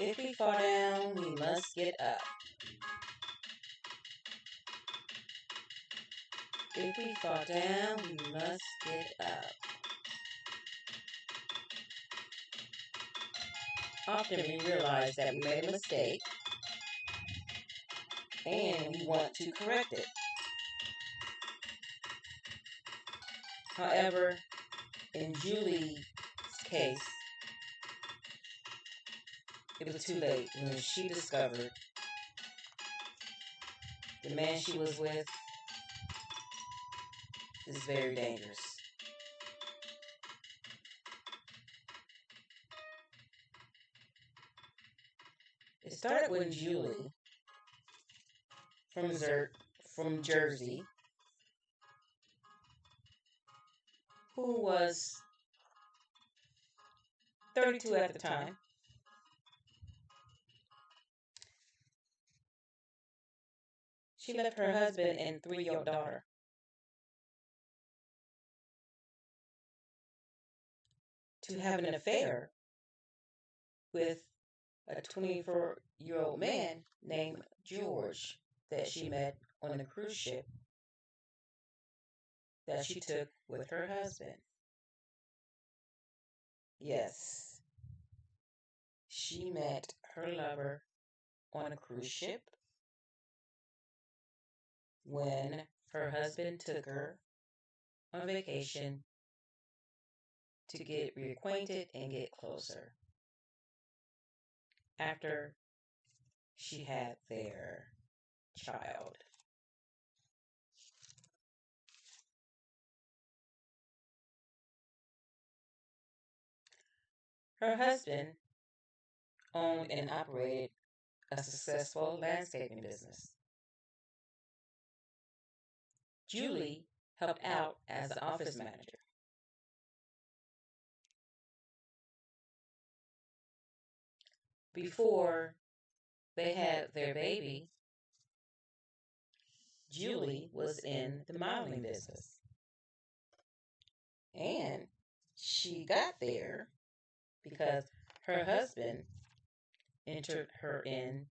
If we fall down, we must get up. If we fall down, we must get up. Often we realize that we made a mistake and we want to correct it. However, in Julie's case, it was too late when she discovered the man she was with is very dangerous. It started when Julie from Jersey, who was 32 at the time, she left her husband and 3-year-old daughter to have an affair with a 24-year-old man named George that she met on a cruise ship that she took with her husband. Yes, she met her lover on a cruise ship when her husband took her on vacation to get reacquainted and get closer after she had their child. Her husband owned and operated a successful landscaping business. Julie helped out as an office manager. Before they had their baby, Julie was in the modeling business. And she got there because her husband entered her in,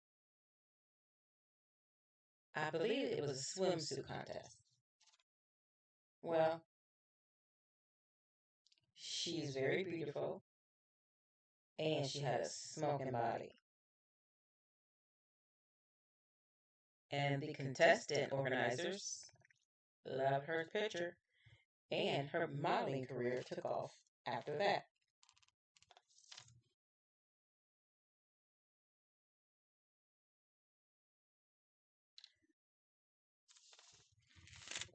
I believe it was a swimsuit contest. Well, she's very beautiful and she had a smoking body. And the contestant organizers loved her picture, and her modeling career took off after that.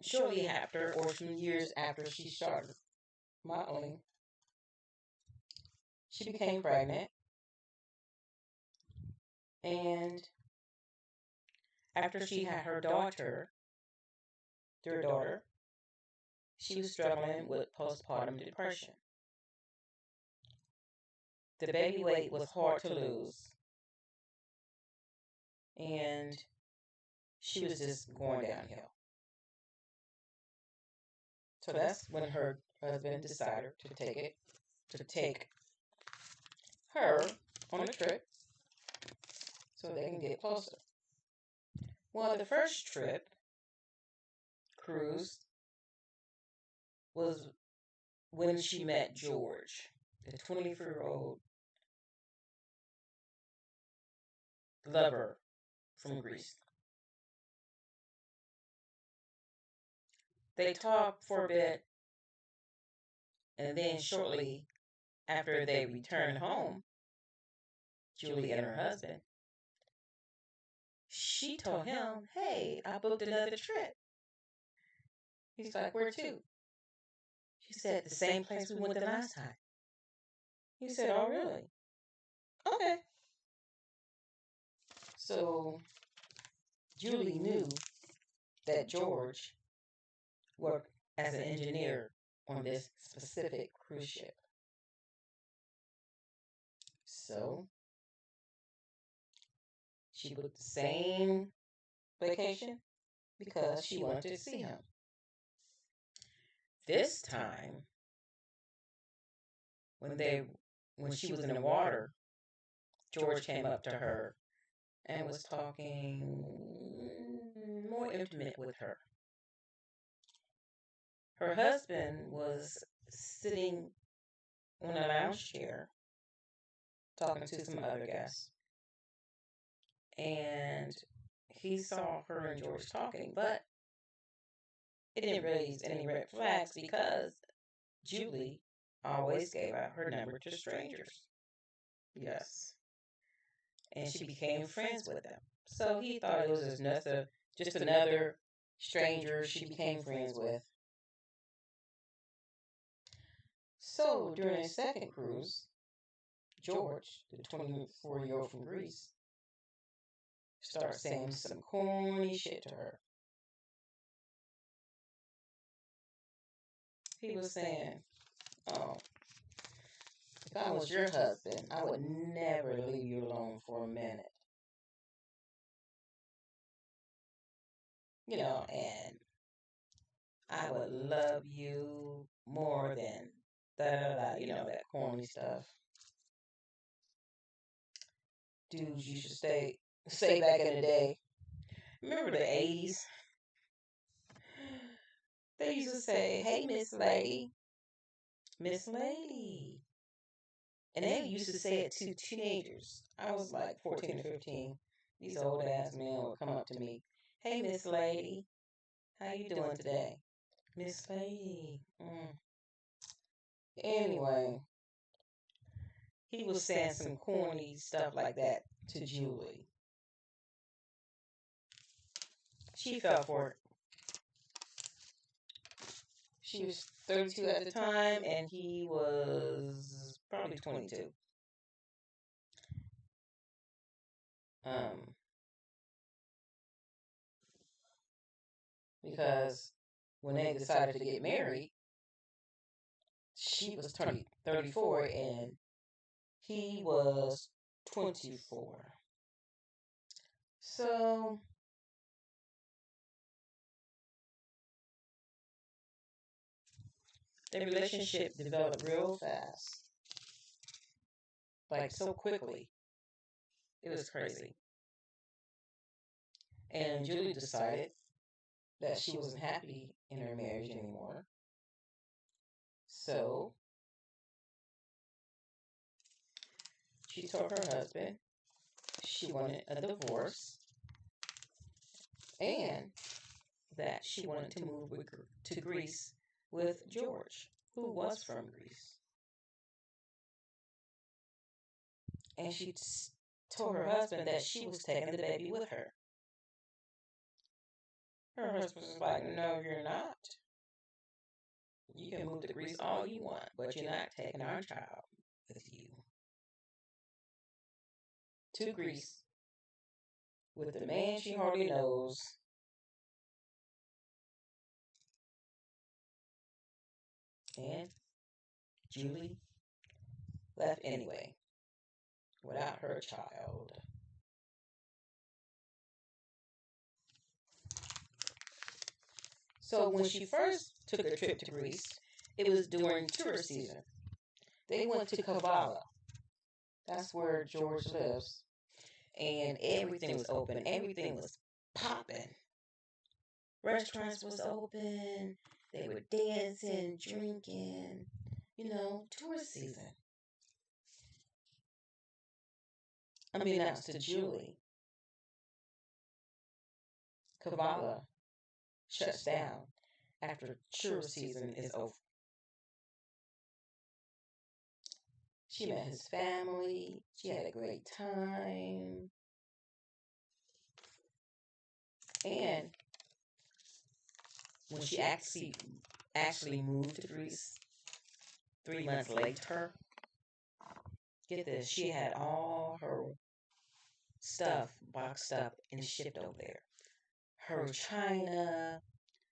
Shortly after, or some years after she started modeling, she became pregnant. And after she had her daughter, their daughter, she was struggling with postpartum depression. The baby weight was hard to lose. And she was just going downhill. So that's when her husband decided to take her on a trip so they can get closer. Well, the first trip, cruise, was when she met George, the 24-year-old lover from Greece. They talked for a bit, and then shortly after they returned home, Julie and her husband, she told him, "Hey, I booked another trip." He's like, "Where to?" She said, "The same place we went the last time." He said, "Oh, really? Okay." So Julie knew that George worked as an engineer on this specific cruise ship. So she booked the same vacation because she wanted to see him. This time, when she was in the water George came up to her and was talking more intimate with her. Her husband was sitting on a lounge chair talking to some other guests. And he saw her and George talking, but it didn't raise any red flags because Julie always gave out her number to strangers. Yes. And she became friends with them. So he thought it was just another stranger she became friends with. So during his second cruise, George, the 24-year-old from Greece, started saying some corny shit to her. He was saying, "Oh, if I was your husband, I would never leave you alone for a minute. And I would love you more than that corny stuff. Dudes you should say back in the day. Remember the 80s? They used to say, hey, Miss Lady. Miss Lady. And they used to say it to teenagers. I was like 14 or 15. These old ass men would come up to me. Hey, Miss Lady. How you doing today? Miss Lady. Anyway, he was saying some corny stuff like that to Julie. She fell for it. She was 32 at the time, and he was probably 22. Because when they decided to get married, she was 34 and he was 24. So their relationship developed real fast. Like so quickly. It was crazy. And Julie decided that she wasn't happy in her marriage anymore. So she told her husband she wanted a divorce and that she wanted to move to Greece with George, who was from Greece. And she told her husband that she was taking the baby with her. Her husband was like, no, you're not. You can move to Greece all you want, but you're not taking our child with you. To Greece with the man she hardly knows. And Julie left anyway, without her child. So when she first took a trip to Greece, it was during tourist season. They went to Kavala. That's where George lives. And everything was open. Everything was popping. Restaurants was open. They were dancing, drinking. Tourist season. Unbeknownst to Julie, Kavala shuts down after tourist season is over. She met his family. She had a great time. And when she actually moved to Greece 3 months later, get this, she had all her stuff boxed up and shipped over there. Her china,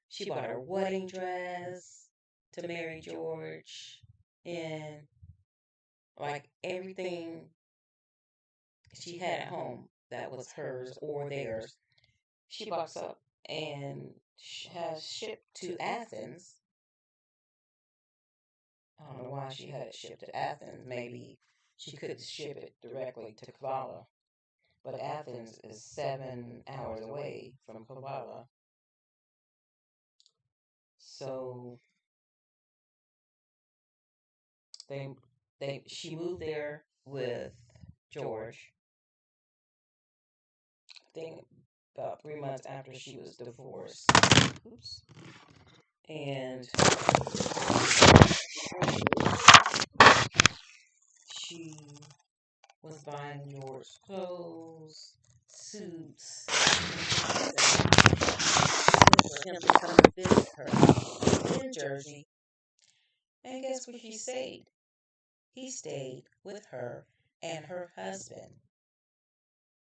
she bought her wedding dress to marry George, and like everything she had at home that was hers or theirs, she boxed up and has shipped to Athens. I don't know why she had it shipped to Athens. Maybe she couldn't ship it directly to Kavala. But Athens is 7 hours away from Kavala. So she moved there with George. I think about 3 months after she was divorced. Oops. And she was buying George clothes, suits, for him to come visit her in Jersey. And guess where she stayed? He stayed with her and her husband.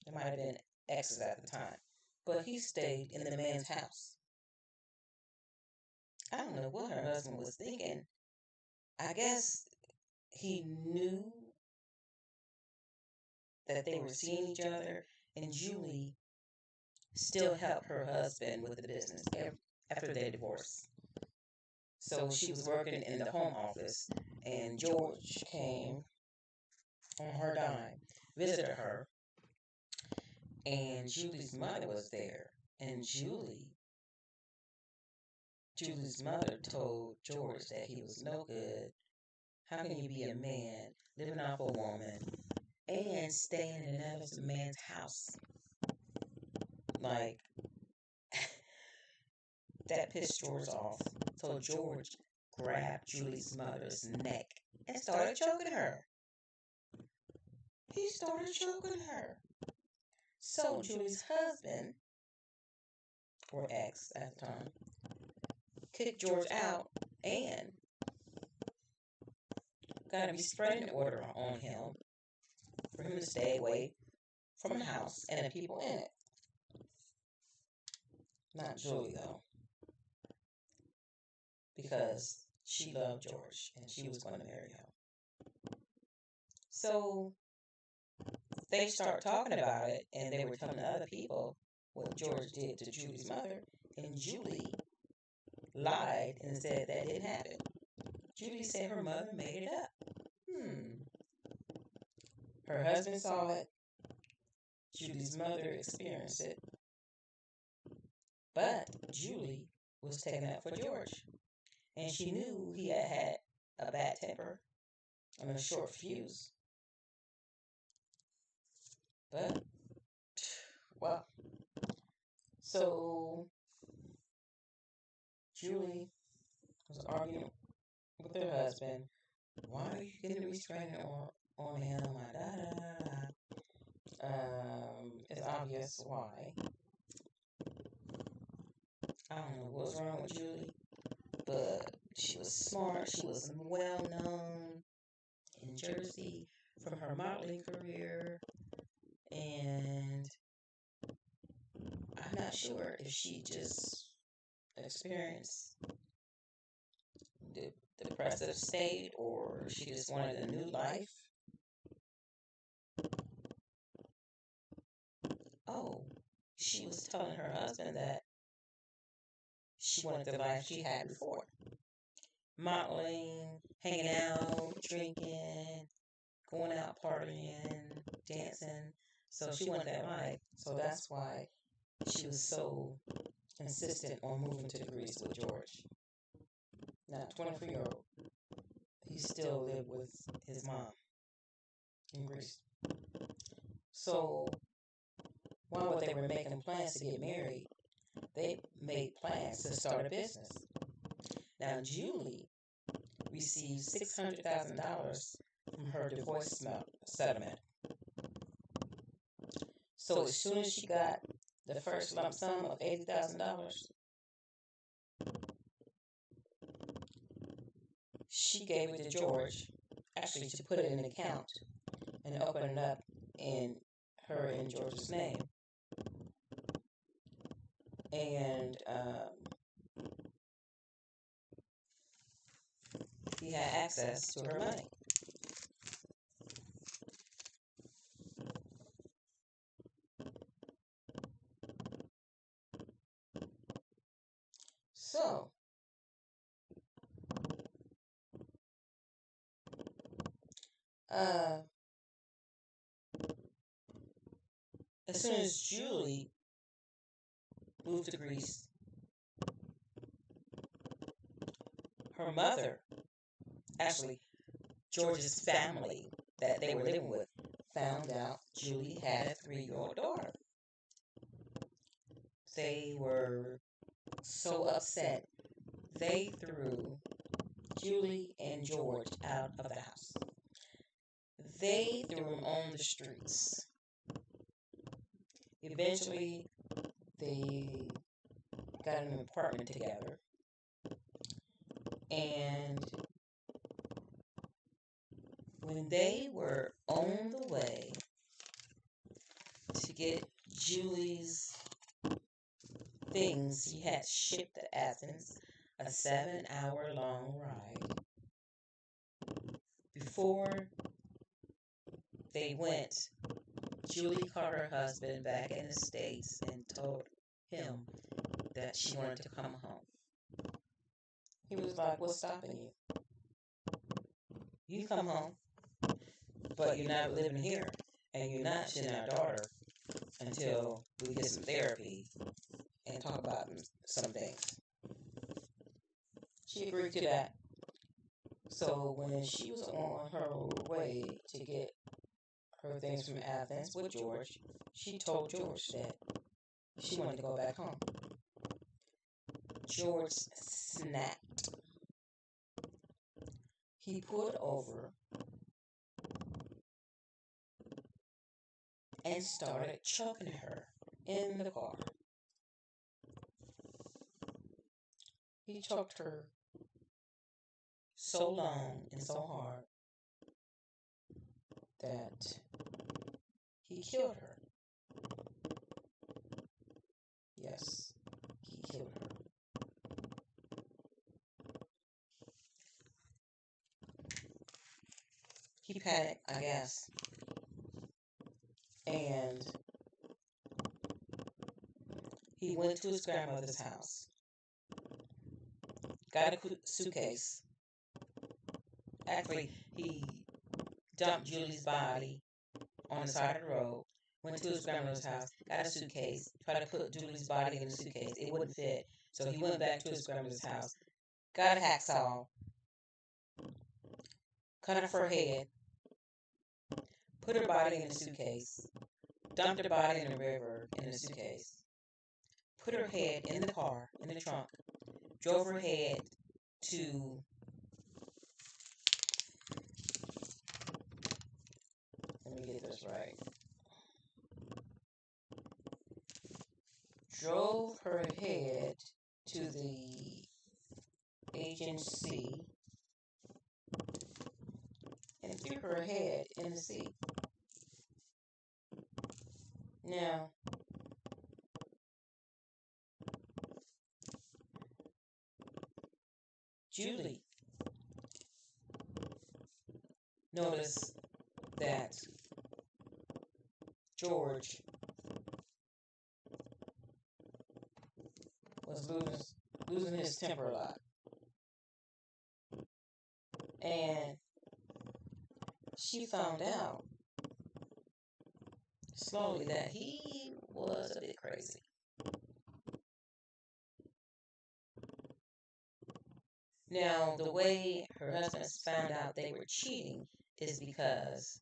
It might have been exes at the time, but he stayed in the man's house. I don't know what her husband was thinking. I guess he knew that they were seeing each other, and Julie still helped her husband with the business after they divorced. So she was working in the home office, and George came on her dime, visited her, and Julie's mother was there. And Julie's mother told George that he was no good. How can you be a man, living off a woman, and staying in another man's house? Like, that pissed George off. So George grabbed Julie's mother's neck and started choking her. He started choking her. So Julie's husband, or ex at the time, kicked George out and got a restraining order on him for him to stay away from the house and the people in it. Not Julie, though, because she loved George and she was going to marry him. So they start talking about it, and they were telling other people what George did to Julie's mother, and Julie lied and said that didn't happen. Julie said her mother made it up. Her husband saw it. Julie's mother experienced it. But Julie was taken up for George, and she knew he had a bad temper and a short fuse. But, well, so Julie was arguing with her husband. Why are you getting a restraining on him? It's obvious why. I don't know what's wrong with Julie, but she was smart. She was well known in Jersey from her modeling career, and I'm not sure if she just experienced the depressive state or she just wanted a new life. Oh, she was telling her husband that she wanted the life she had before. Modeling, hanging out, drinking, going out partying, dancing. So she wanted that life. So that's why she was so insistent on moving to Greece with George. Now, 23-year-old, he still lived with his mom in Greece. So while they were making plans to get married, they made plans to start a business. Now, Julie received $600,000 from her divorce settlement. So as soon as she got the first lump sum of $80,000, she gave it to George, actually to put it in an account and open it up in her and George's name. And he had access to her money. So, as soon as Julie moved to Greece, her mother, actually George's family that they were living with, found out Julie had a 3-year-old daughter. They were so upset, they threw Julie and George out of the house. They threw them on the streets. Eventually, they got an apartment together, and when they were on the way to get Julie's things, he had shipped to Athens, a 7-hour-long ride. Before they went, Julie called her husband back in the States and told him that she wanted to come home. He was like, "What's stopping you? You come home, but you're not living here, and you're not seeing our daughter until we get some therapy and talk about some things." She agreed to that. So when she was on her way to get her things from Athens with George, she told George that she wanted to go back home. George snapped. He pulled over and started choking her in the car. He choked her so long and so hard that he killed her. Yes, he killed her. He panicked, I guess, and he went to his grandmother's house, got a suitcase. Actually, he dumped Julie's body on the side of the road, went to his grandmother's house, got a suitcase, tried to put Julie's body in the suitcase. It wouldn't fit, so he went back to his grandmother's house, got a hacksaw, cut off her head, put her body in the suitcase, dumped her body in the river in the suitcase, put her head in the car, in the trunk, drove her head to, let me get this right, drove her head to the agency and threw her head in the sea. Now, Julie noticed that George was losing his temper a lot. And she found out slowly that he was a bit crazy. Now, the way her husband found out they were cheating is because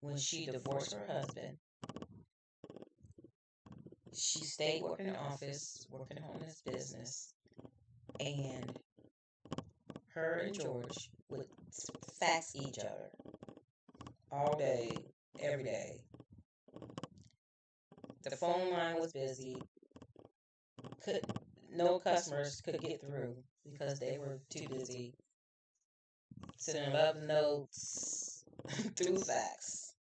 when she divorced her husband, she stayed working in the office, working on his business, and her and George would fax each other all day, every day. The phone line was busy. No customers could get through because they were too busy sending love notes through fax.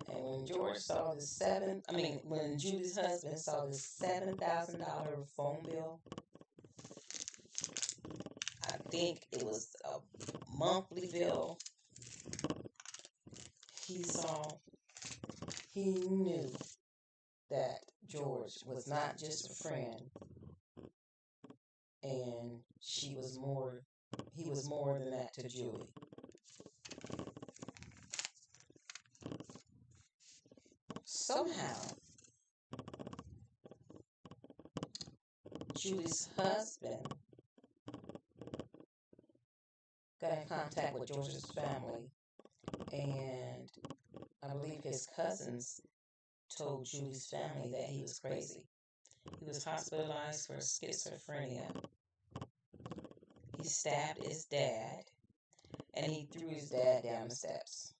And when George saw when Julie's husband saw the $7,000 phone bill, I think it was a monthly bill, he knew that George was not just a friend, and he was more than that to Julie. Somehow, Julie's husband got in contact with George's family, and I believe his cousins told Julie's family that he was crazy. He was hospitalized for schizophrenia. He stabbed his dad, and he threw his dad down the steps.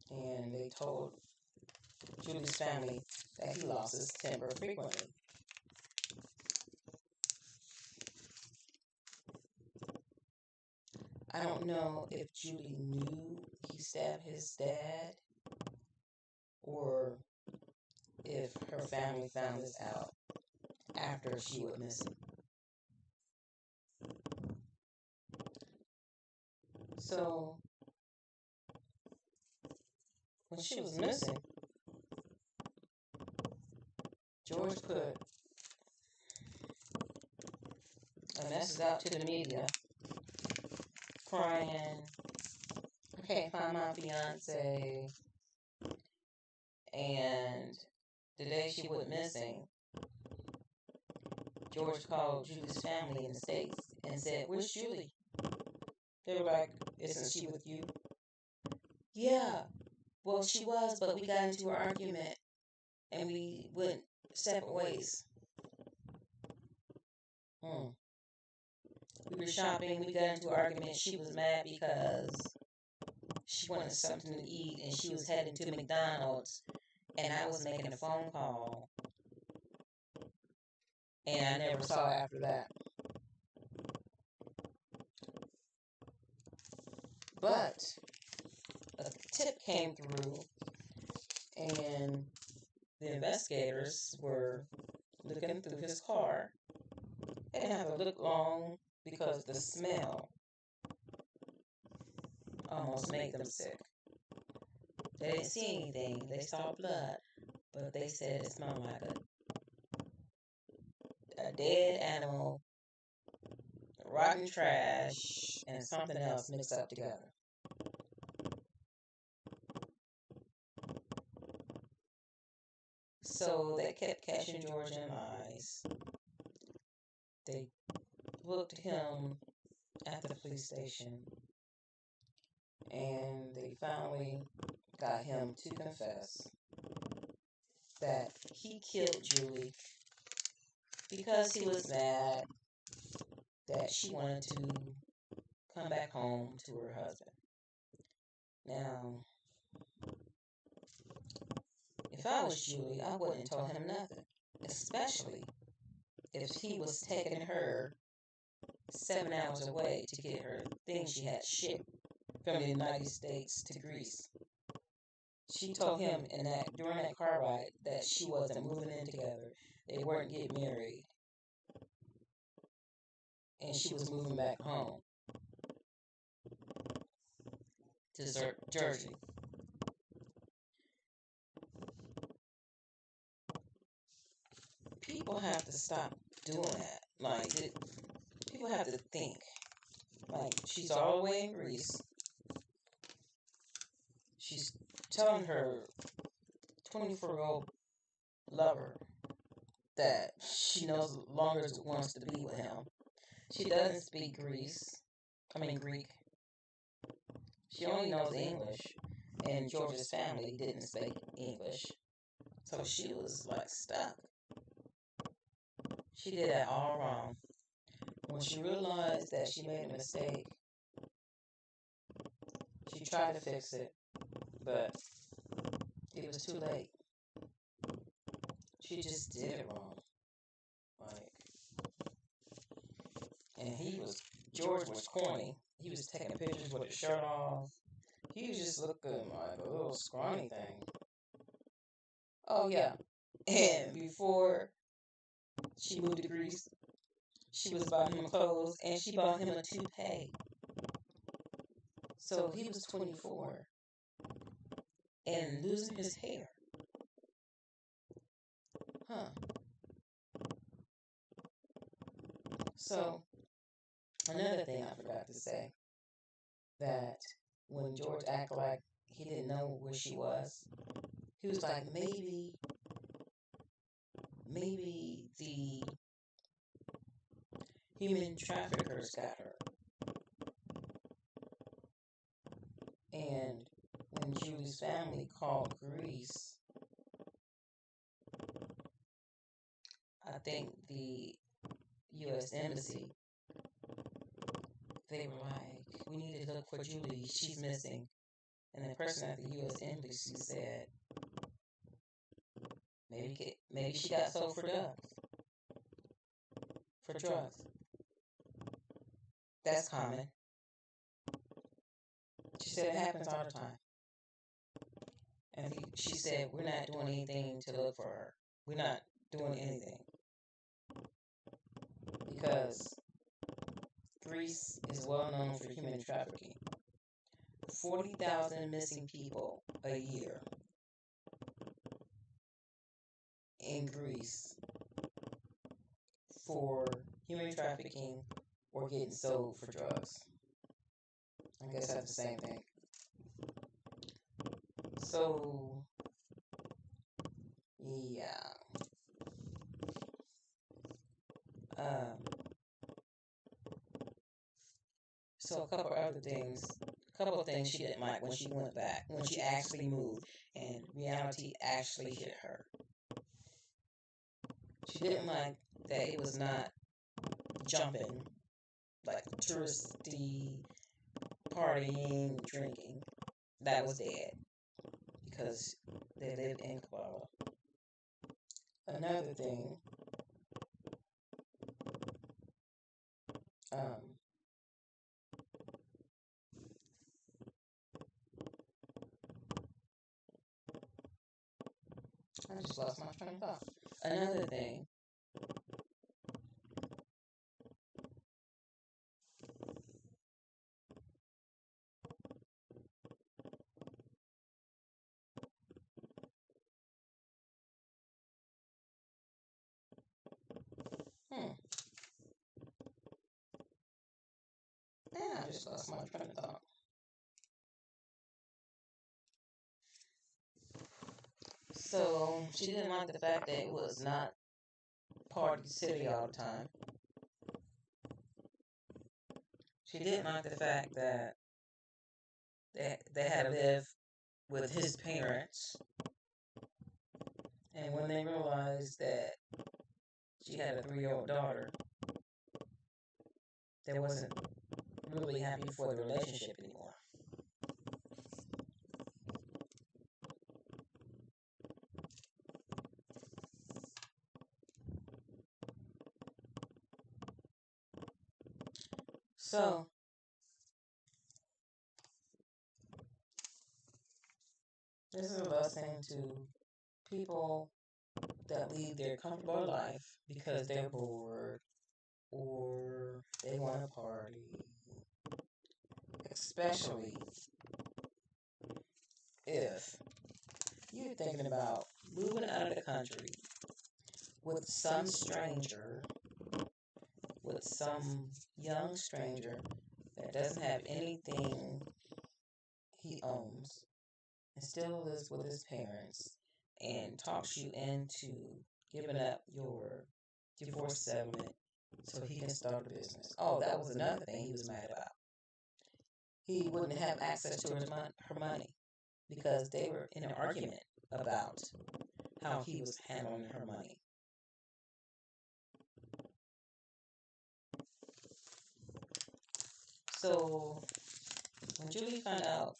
And they told Julie's family that he lost his temper frequently. I don't know if Julie knew he stabbed his dad or if her family found this out after she went missing. So, when she was missing, George put a message out to the media crying, I can't find my fiance. And the day she went missing, George called Julie's family in the States and said, "Where's Julie?" They were like, "Isn't she with you?" "Yeah, well, she was, but we got into an argument and we went separate ways." We were shopping, we got into an argument. She was mad because she wanted something to eat and she was heading to McDonald's, and I was making a phone call, and I never saw her after that. But a tip came through, and the investigators were looking through his car. They didn't have to look long because the smell almost made them sick. They didn't see anything. They saw blood, but they said it smelled like a dead animal, rotten trash, and something else mixed up together. So they kept catching George in lies. They booked him at the police station, and they finally got him to confess that he killed Julie because he was mad that she wanted to come back home to her husband. Now, if I was Julie, I wouldn't have told him nothing, especially if he was taking her 7 hours away to get her things she had shipped from the United States to Greece. She told him during that car ride that she wasn't moving in together. They weren't getting married. And she was moving back home to Jersey. People have to stop doing that. Like, people have to think. Like, she's all the way in Greece. She's telling her 24-year-old lover that she no longer wants to be with him. She doesn't speak Greek. She only knows English, and George's family didn't speak English. So she was like stuck. She did that all wrong. When she realized that she made a mistake, she tried to fix it, but it was too late. She just did it wrong. And George was corny. He was taking pictures with his shirt off. He was just looking like a little scrawny thing. Oh, yeah. And before she moved to Greece, she was buying him clothes, and she bought him a toupee. So he was 24 and losing his hair. So, another thing I forgot to say, that when George acted like he didn't know where she was, he was like, maybe maybe the human traffickers got her. And when Julie's family called Greece, I think the U.S. Embassy, they were like, we need to look for Julie, she's missing. And the person at the U.S. Embassy said, maybe she got sold for drugs. That's common. She said it happens all the time. And she said, we're not doing anything to look for her. We're not doing anything. Because Greece is well known for human trafficking. 40,000 missing people a year in Greece for human trafficking or getting sold for drugs. I guess that's the same thing. So, yeah. So a couple of things she didn't like when she went back, when she actually moved, and reality actually hit her. She didn't like that it was not jumping, like touristy, partying, drinking. That was dead because they lived in Kabbalah. Another thing, I just lost my train of thought. Another thing, and I just lost my train of thought. So she didn't like the fact that it was not party city all the time. She didn't like the fact that they had to live with his parents. And when they realized that she had a 3-year-old daughter, they wasn't really happy for the relationship anymore. So, this is a lesson to people that leave their comfortable life because they're bored or they want to party. Especially if you're thinking about moving out of the country with some young stranger that doesn't have anything he owns and still lives with his parents and talks you into giving up your divorce settlement so he can start a business. Oh, that was another thing he was mad about. He wouldn't have access to her money because they were in an argument about how he was handling her money. So when Julie found out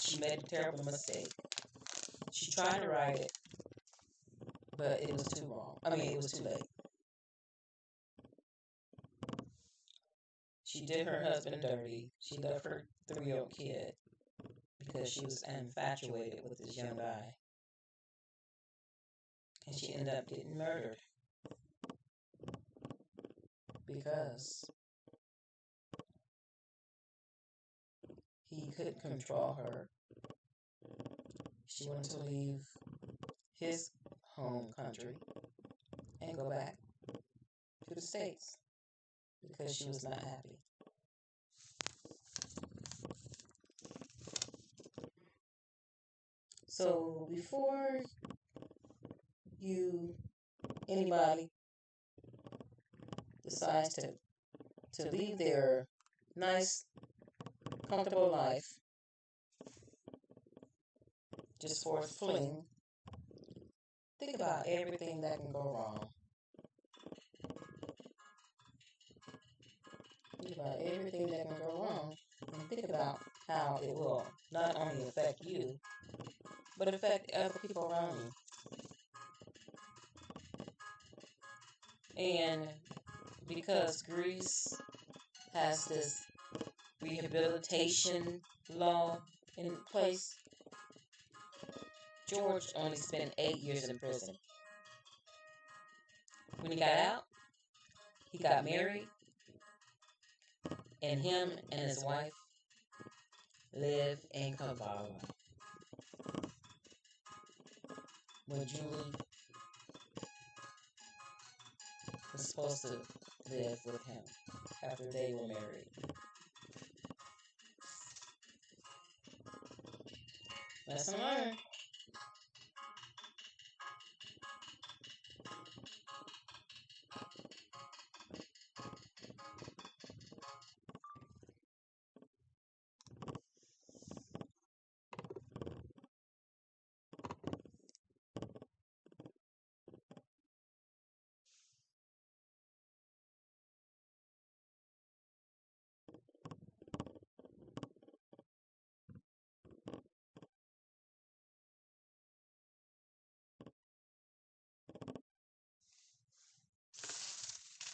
she made a terrible mistake, she tried to write it, but it was too wrong. It was too late. She did her husband dirty. She left her 3-year-old kid because she was infatuated with this young guy. And she ended up getting murdered because he couldn't control her. She wanted to leave his home country and go back to the States because she was not happy. So before you anybody decides to leave their nice, comfortable life just for a fling, think about everything that can go wrong. Think about everything that can go wrong, and think about how it will not only affect you, but affect other people around you. And because Greece has this rehabilitation law in place, George only spent 8 years in prison. When he got out, he got married, and him and his wife live in Kavala, where Julie was supposed to live with him after they were married. Lesson learned.